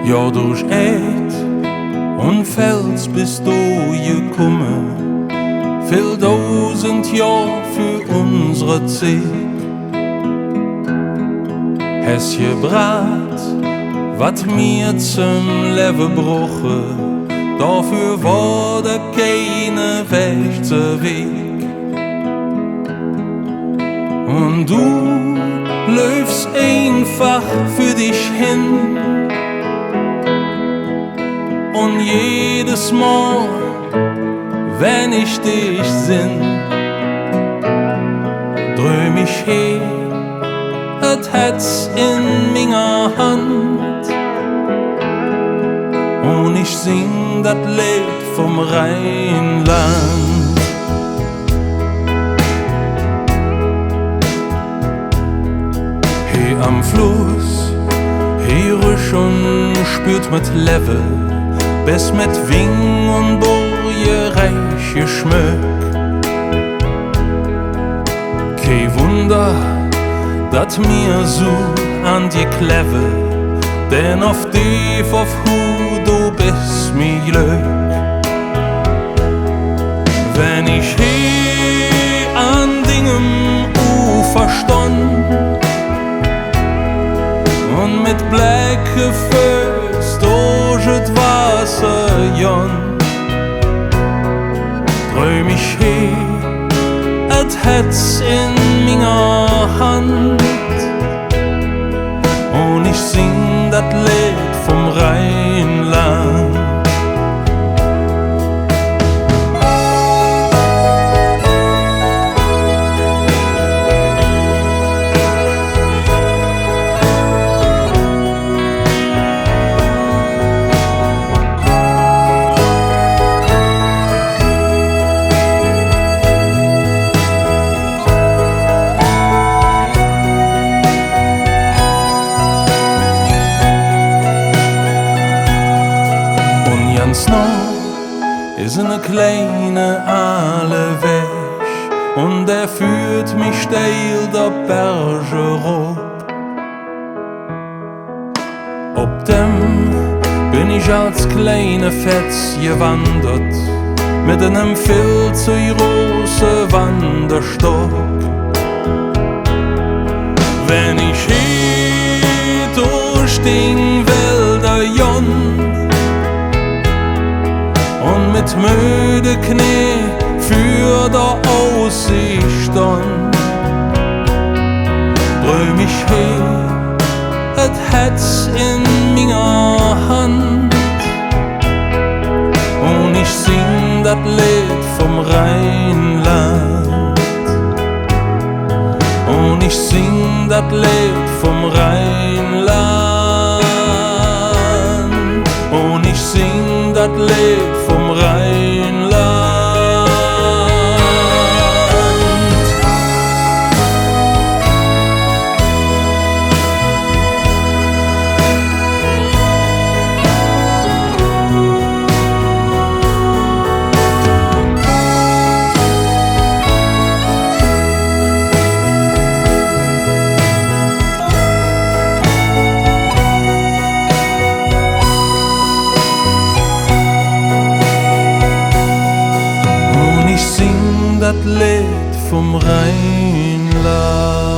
Ja, durch Erd und Fels bist du gekommen, viel 1000 Jahr für unsere Zeit. Hast gebracht, wat mir zum Leben bruche, dafür wurde keine Wächter Weg. Und du läufst einfach für dich hin. Und jedes Mal, wenn ich dich sinn, dröm ich he, et Herz in meiner Hand. Und ich sing dat Lied vom Rheinland. He am Fluss, he ruhig und spürt mit Level, bis mit Wing und Boje reich geschmückt. Kein Wunder, dat mir so an dir kleve, denn auf die auf Hu du bist mir Glück. Wenn ich he an Dingen verstand und mit Bläck geföst durch et Wasser jon, dröm ich he, et Herz in meiner Hand. Und ich sing dat Lied vom Rheinland. Ist eine kleine Aale Weg und er führt mich steil der Berge hoch. Ob dem bin ich als kleine Fetz gewandert mit einem viel zu großen Wanderstock. Wenn ich hier durch den Wälder jon und mit müde Knie für der Aussicht stand, dröm ich he, et Herz in meiner Hand. Und ich sing dat Lied vom Rheinland. Und ich sing dat Lied vom Rheinland. Und ich sing dat Lied vom Rheinland. Dat Lied vom Rheinland.